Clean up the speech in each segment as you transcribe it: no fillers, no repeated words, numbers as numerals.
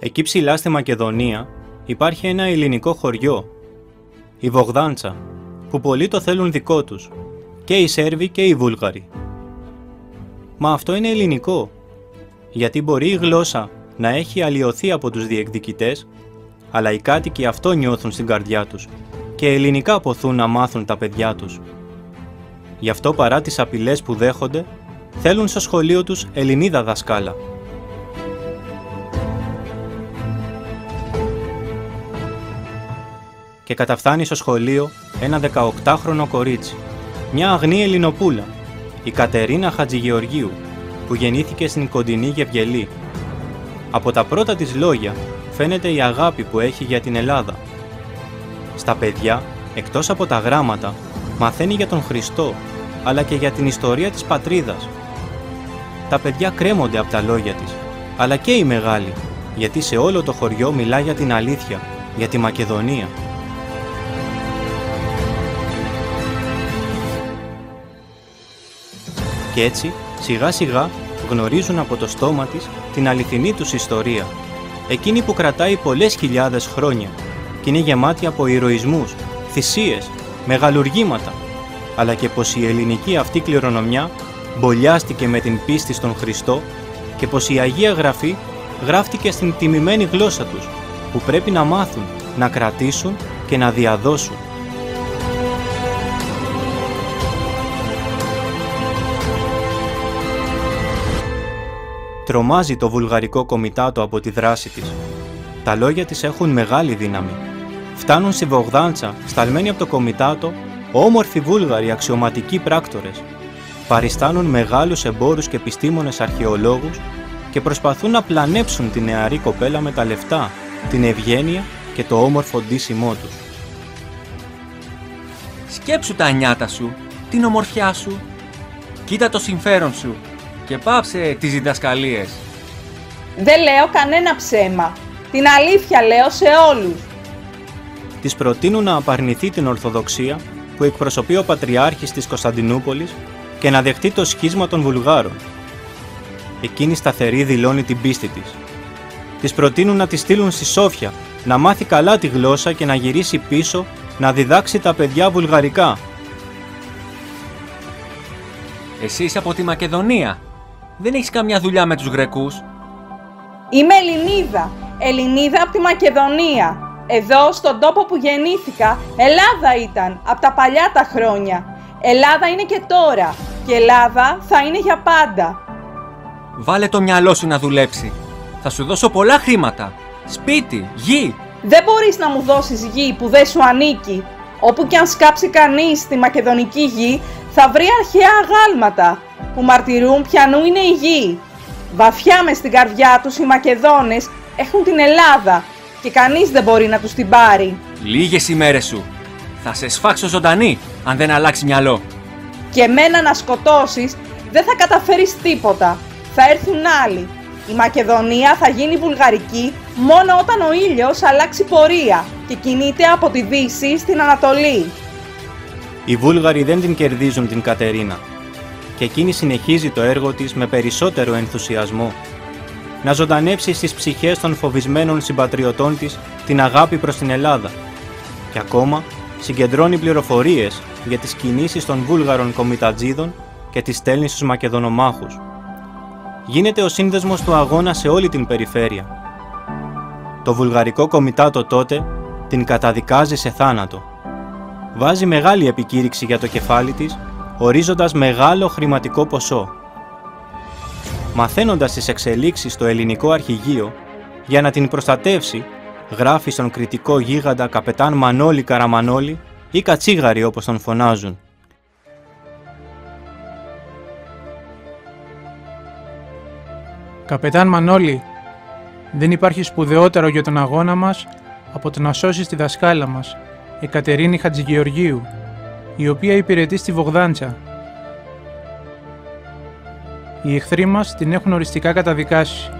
Εκεί ψηλά στη Μακεδονία υπάρχει ένα ελληνικό χωριό, η Βογδάντσα, που πολλοί το θέλουν δικό τους, και οι Σέρβοι και οι Βούλγαροι. Μα αυτό είναι ελληνικό, γιατί μπορεί η γλώσσα να έχει αλλοιωθεί από τους διεκδικητές, αλλά οι κάτοικοι αυτό νιώθουν στην καρδιά τους και ελληνικά ποθούν να μάθουν τα παιδιά τους. Γι' αυτό παρά τις απειλές που δέχονται, θέλουν στο σχολείο τους Ελληνίδα δασκάλα. Και καταφθάνει στο σχολείο ένα 18χρονο κορίτσι, μια αγνή Ελληνοπούλα, η Κατερίνα Χατζηγεωργίου, που γεννήθηκε στην κοντινή Γευγελή. Από τα πρώτα της λόγια φαίνεται η αγάπη που έχει για την Ελλάδα. Στα παιδιά, εκτός από τα γράμματα, μαθαίνει για τον Χριστό, αλλά και για την ιστορία της πατρίδας. Τα παιδιά κρέμονται από τα λόγια της, αλλά και οι μεγάλοι, γιατί σε όλο το χωριό μιλά για την αλήθεια, για τη Μακεδονία. Και έτσι, σιγά σιγά, γνωρίζουν από το στόμα της την αληθινή τους ιστορία, εκείνη που κρατάει πολλές χιλιάδες χρόνια και είναι γεμάτη από ηρωισμούς, θυσίες, μεγαλουργήματα, αλλά και πως η ελληνική αυτή κληρονομιά μπολιάστηκε με την πίστη στον Χριστό και πως η Αγία Γραφή γράφτηκε στην τιμημένη γλώσσα τους, που πρέπει να μάθουν, να κρατήσουν και να διαδώσουν. Τρομάζει το βουλγαρικό κομιτάτο από τη δράση της. Τα λόγια της έχουν μεγάλη δύναμη. Φτάνουν στη Βογδάντσα, σταλμένοι από το κομιτάτο, όμορφοι Βούλγαροι αξιωματικοί πράκτορες. Παριστάνουν μεγάλους εμπόρους και επιστήμονες αρχαιολόγους και προσπαθούν να πλανέψουν την νεαρή κοπέλα με τα λεφτά, την ευγένεια και το όμορφο ντύσιμό τους. Σκέψου τα νιάτα σου, την ομορφιά σου, κοίτα το συμφέρον σου και πάψε τις διδασκαλίες. Δεν λέω κανένα ψέμα. Την αλήθεια λέω σε όλους. Της προτείνουν να απαρνηθεί την Ορθοδοξία που εκπροσωπεί ο Πατριάρχης της Κωνσταντινούπολης και να δεχτεί το σχίσμα των Βουλγάρων. Εκείνη σταθερή δηλώνει την πίστη της. Της προτείνουν να τη στείλουν στη Σόφια, να μάθει καλά τη γλώσσα και να γυρίσει πίσω να διδάξει τα παιδιά βουλγαρικά. Εσύ είσαι από τη Μακεδονία. Δεν έχεις καμιά δουλειά με τους Γρεκούς. Είμαι Ελληνίδα. Ελληνίδα από τη Μακεδονία. Εδώ, στον τόπο που γεννήθηκα, Ελλάδα ήταν από τα παλιά τα χρόνια. Ελλάδα είναι και τώρα. Και Ελλάδα θα είναι για πάντα. Βάλε το μυαλό σου να δουλέψει. Θα σου δώσω πολλά χρήματα. Σπίτι, γη. Δεν μπορείς να μου δώσεις γη που δεν σου ανήκει. Όπου κι αν σκάψει κανείς στη μακεδονική γη, θα βρει αρχαία αγάλματα που μαρτυρούν ποιανού είναι η γη. Βαθιά μες στην καρδιά τους οι Μακεδόνες έχουν την Ελλάδα και κανείς δεν μπορεί να τους την πάρει. Λίγες ημέρες σου. Θα σε σφάξω ζωντανή αν δεν αλλάξει μυαλό. Και εμένα να σκοτώσεις δεν θα καταφέρεις τίποτα. Θα έρθουν άλλοι. Η Μακεδονία θα γίνει βουλγαρική μόνο όταν ο ήλιος αλλάξει πορεία και κινείται από τη Δύση στην Ανατολή. Οι Βούλγαροι δεν την κερδίζουν την Κατερίνα και εκείνη συνεχίζει το έργο της με περισσότερο ενθουσιασμό. Να ζωντανέψει στις ψυχές των φοβισμένων συμπατριωτών της την αγάπη προς την Ελλάδα και ακόμα συγκεντρώνει πληροφορίες για τις κινήσεις των Βούλγαρων κομιτατζίδων και τις στέλνει στους Μακεδονομάχους. Γίνεται ο σύνδεσμος του αγώνα σε όλη την περιφέρεια. Το βουλγαρικό κομιτάτο τότε την καταδικάζει σε θάνατο. Βάζει μεγάλη επικήρυξη για το κεφάλι της, ορίζοντας μεγάλο χρηματικό ποσό. Μαθαίνοντας τις εξελίξεις στο ελληνικό αρχηγείο, για να την προστατεύσει, γράφει στον κριτικό γίγαντα καπετάν Μανώλη Καραμανόλη ή Κατσίγαρη όπως τον φωνάζουν. Καπετάν Μανώλη, δεν υπάρχει σπουδαιότερο για τον αγώνα μας από το να σώσεις τη δασκάλα μας, η Κατερίνη Χατζηγεωργίου, η οποία υπηρετεί στη Βογδάντσα. Οι εχθροί μας την έχουν οριστικά καταδικάσει.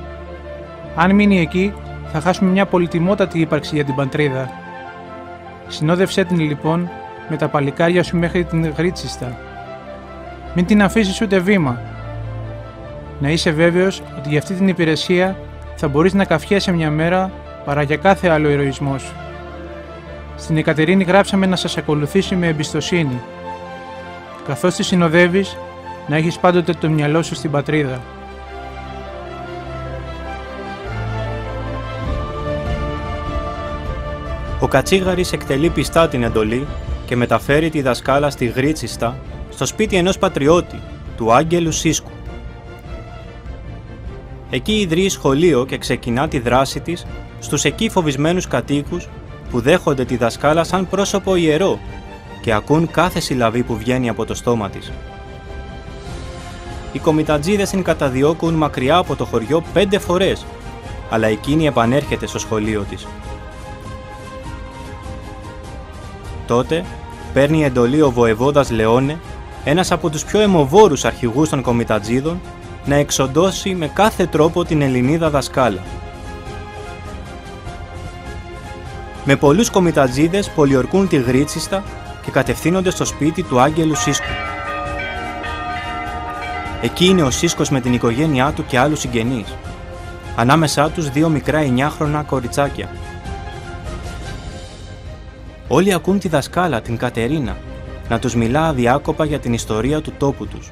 Αν μείνει εκεί, θα χάσουμε μια πολυτιμότατη ύπαρξη για την πατρίδα. Συνόδευσέ την λοιπόν με τα παλικάρια σου μέχρι την Γρίτσιστα. Μην την αφήσεις ούτε βήμα. Να είσαι βέβαιος ότι για αυτή την υπηρεσία θα μπορείς να καυχέσαι μια μέρα παρά για κάθε άλλο ηρωισμό σου. Στην Εκατερίνη γράψαμε να σας ακολουθήσει με εμπιστοσύνη. Καθώς τη συνοδεύεις, να έχεις πάντοτε το μυαλό σου στην πατρίδα. Ο Κατσίγαρης εκτελεί πιστά την εντολή και μεταφέρει τη δασκάλα στη Γρίτσιστα, στο σπίτι ενός πατριώτη, του Άγγελου Σίσκου. Εκεί ιδρύει σχολείο και ξεκινά τη δράση της στους εκεί φοβισμένους κατοίκους που δέχονται τη δασκάλα σαν πρόσωπο ιερό και ακούν κάθε συλλαβή που βγαίνει από το στόμα της. Οι κομιτατζίδες την καταδιώκουν μακριά από το χωριό 5 φορές, αλλά εκείνη επανέρχεται στο σχολείο της. Τότε παίρνει εντολή ο βοεβόδας Λεόνε, ένας από τους πιο αιμοβόρους αρχηγούς των κομιτατζίδων, να εξοντώσει με κάθε τρόπο την Ελληνίδα δασκάλα. Με πολλούς κομιτατζίδες πολιορκούν τη Γρίτσιστα και κατευθύνονται στο σπίτι του Άγγελου Σίσκου. Εκεί είναι ο Σίσκος με την οικογένειά του και άλλους συγγενείς. Ανάμεσά τους 2 μικρά 9χρονα κοριτσάκια. Όλοι ακούν τη δασκάλα, την Κατερίνα, να τους μιλά αδιάκοπα για την ιστορία του τόπου τους.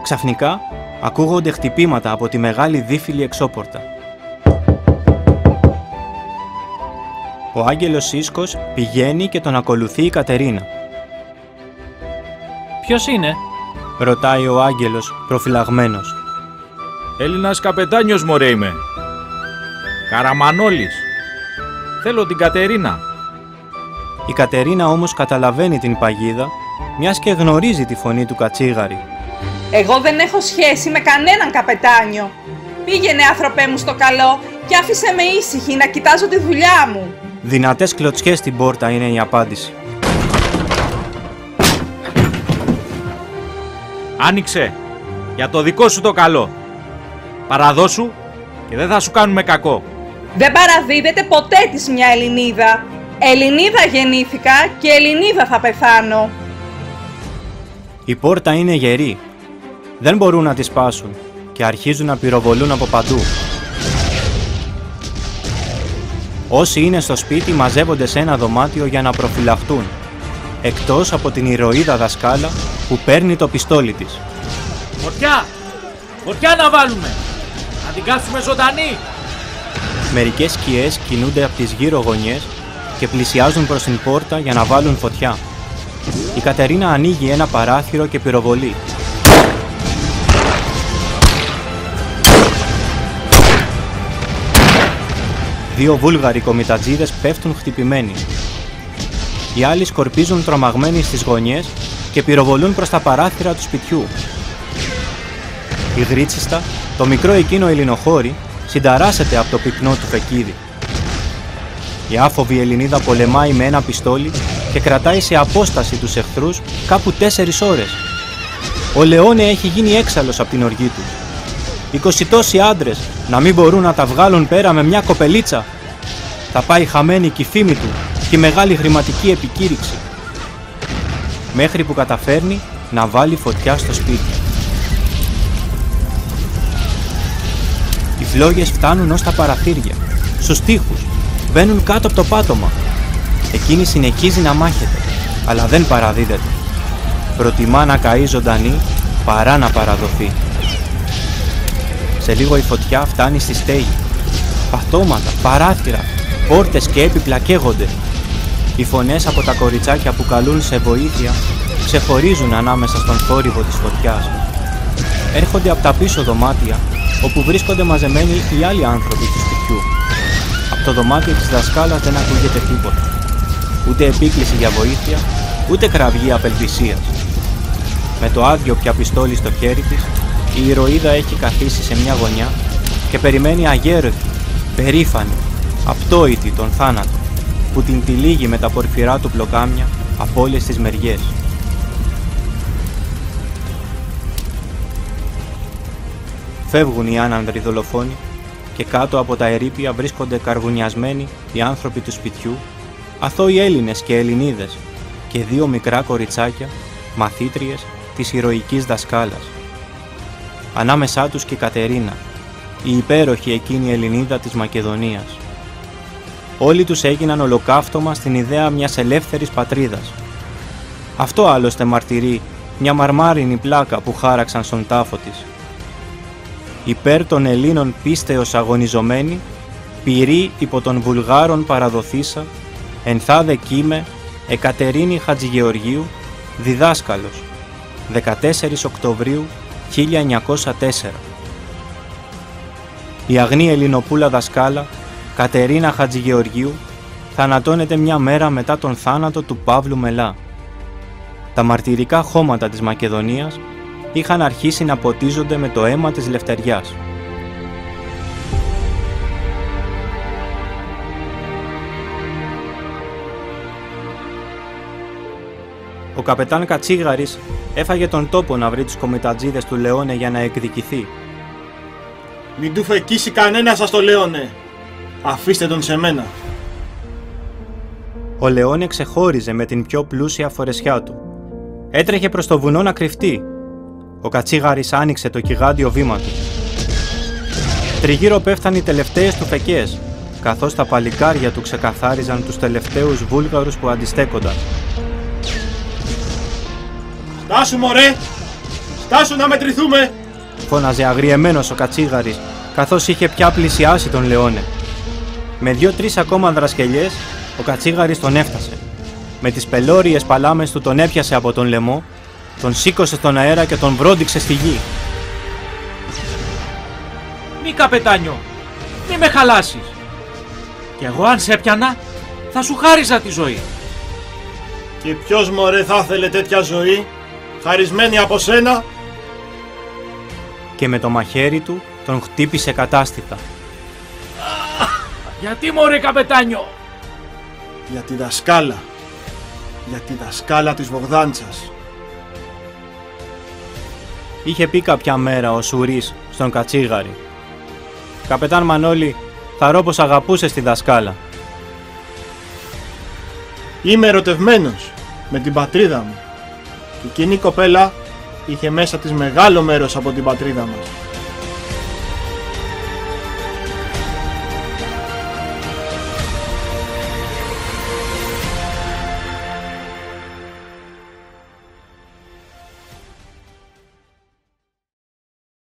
Ξαφνικά, ακούγονται χτυπήματα από τη μεγάλη δίφυλη εξώπορτα. Ο Άγγελος Σίσκος πηγαίνει και τον ακολουθεί η Κατερίνα. «Ποιος είναι?» ρωτάει ο Άγγελος προφυλαγμένος. «Έλληνας καπετάνιος μωρέ είμαι. Καραμανόλης. Θέλω την Κατερίνα». Η Κατερίνα όμως καταλαβαίνει την παγίδα, μιας και γνωρίζει τη φωνή του Κατσίγαρη. Εγώ δεν έχω σχέση με κανέναν καπετάνιο. Πήγαινε άνθρωπέ μου στο καλό και άφησε με ήσυχη να κοιτάζω τη δουλειά μου. Δυνατές κλωτσιές στην πόρτα είναι η απάντηση. Άνοιξε, για το δικό σου το καλό. Παραδώσου και δεν θα σου κάνουμε κακό. Δεν παραδίδεται ποτέ της μια Ελληνίδα. Ελληνίδα γεννήθηκα και Ελληνίδα θα πεθάνω. Η πόρτα είναι γερή. Δεν μπορούν να τη σπάσουν και αρχίζουν να πυροβολούν από παντού. Όσοι είναι στο σπίτι μαζεύονται σε ένα δωμάτιο για να προφυλαχτούν, εκτός από την ηρωίδα δασκάλα που παίρνει το πιστόλι της. Φωτιά! Φωτιά να βάλουμε! Να την κάψουμε ζωντανή! Μερικές σκιές κινούνται από τις γύρω γωνιές και πλησιάζουν προς την πόρτα για να βάλουν φωτιά. Η Κατερίνα ανοίγει ένα παράθυρο και πυροβολεί. Δύο Βούλγαροι κομιτατζίδες πέφτουν χτυπημένοι. Οι άλλοι σκορπίζουν τρομαγμένοι στις γωνιές και πυροβολούν προς τα παράθυρα του σπιτιού. Η Γρίτσιστα, το μικρό εκείνο Ελληνοχώρι, συνταράσσεται από το πυκνό του φεκίδι. Η άφοβη Ελληνίδα πολεμάει με ένα πιστόλι και κρατάει σε απόσταση τους εχθρούς κάπου 4 ώρες. Ο Λεόνε έχει γίνει έξαλλος από την οργή του. 20 τόσοι άντρες να μην μπορούν να τα βγάλουν πέρα με μια κοπελίτσα. Θα πάει χαμένη και η φήμη του και η μεγάλη χρηματική επικήρυξη. Μέχρι που καταφέρνει να βάλει φωτιά στο σπίτι. Οι φλόγες φτάνουν ως τα παραθύρια, στους τοίχους, μπαίνουν κάτω από το πάτωμα. Εκείνη συνεχίζει να μάχεται, αλλά δεν παραδίδεται. Προτιμά να καεί ζωντανή παρά να παραδοθεί. Σε λίγο η φωτιά φτάνει στη στέγη. Πατώματα, παράθυρα, πόρτες και έπιπλα καίγονται. Οι φωνές από τα κοριτσάκια που καλούν σε βοήθεια ξεχωρίζουν ανάμεσα στον θόρυβο της φωτιάς. Έρχονται από τα πίσω δωμάτια, όπου βρίσκονται μαζεμένοι οι άλλοι άνθρωποι του σπιτιού. Από το δωμάτιο της δασκάλας δεν ακούγεται τίποτα. Ούτε επίκληση για βοήθεια, ούτε κραυγή απελπισίας. Με το άδειο πια πιστόλι στο χέρι της, η ηρωίδα έχει καθίσει σε μια γωνιά και περιμένει αγέροχη, περήφανη, απτόητη τον θάνατο, που την τυλίγει με τα πορφυρά του πλοκάμια από όλες τις μεριές. Φεύγουν οι άνανδροι δολοφόνοι και κάτω από τα ερείπια βρίσκονται καρβουνιασμένοι οι άνθρωποι του σπιτιού αθώοι Έλληνες και Ελληνίδες και 2 μικρά κοριτσάκια, μαθήτριες της ηρωικής δασκάλας. Ανάμεσά τους και η Κατερίνα, η υπέροχη εκείνη Ελληνίδα της Μακεδονίας. Όλοι τους έγιναν ολοκαύτωμα στην ιδέα μιας ελεύθερης πατρίδας. Αυτό άλλωστε μαρτυρεί μια μαρμάρινη πλάκα που χάραξαν στον τάφο της. Υπέρ των Ελλήνων πίστεως αγωνιζομένη, πυρή υπό των Βουλγάρων παραδοθήσα, ενθάδε κείμε, Εκατερίνη Χατζηγεωργίου, διδάσκαλος, 14 Οκτωβρίου 1904. Η αγνή Ελληνοπούλα δασκάλα, Κατερίνα Χατζηγεωργίου, θανατώνεται μια μέρα μετά τον θάνατο του Παύλου Μελά. Τα μαρτυρικά χώματα της Μακεδονίας είχαν αρχίσει να ποτίζονται με το αίμα της Λευτεριάς. Ο καπετάν Κατσίγαρης έφαγε τον τόπο να βρει τους κομιτατζίδες του Λεόνε για να εκδικηθεί. Μην του φεκίσει κανένα σας το Λεόνε. Αφήστε τον σε μένα. Ο Λεόνε ξεχώριζε με την πιο πλούσια φορεσιά του. Έτρεχε προς το βουνό να κρυφτεί. Ο Κατσίγαρης άνοιξε το κιγάντιο βήμα του. Τριγύρω πέφταν οι τελευταίες του φεκές, καθώς τα παλικάρια του ξεκαθάριζαν τους τελευταίους Βούλγαρους που αντιστέκονταν. Στάσου μωρέ! Στάσου να μετρηθούμε! Φώναζε αγριεμένος ο Κατσίγαρης, καθώς είχε πια πλησιάσει τον Λεόνε. Με 2-3 ακόμα δρασκελιές, ο Κατσίγαρης τον έφτασε. Με τις πελώριες παλάμες του τον έπιασε από τον λαιμό, τον σήκωσε στον αέρα και τον βρόντιξε στη γη. Μη καπετάνιο, μη με χαλάσεις. Κι εγώ αν σε έπιανα, θα σου χάριζα τη ζωή. Και ποιος μωρέ θα ήθελε τέτοια ζωή, χαρισμένη από σένα? Και με το μαχαίρι του τον χτύπησε κατάστηθα. Γιατί μωρέ καπετάνιο? Για τη δασκάλα. Για τη δασκάλα της Βογδάντσας. Είχε πει κάποια μέρα ο Σουρής στον Κατσίγαρη. «Καπετάν Μανώλη, θαρώ πως αγαπούσες τη δασκάλα». Είμαι ερωτευμένος με την πατρίδα μου. Και εκείνη η κοπέλα είχε μέσα της μεγάλο μέρος από την πατρίδα μας.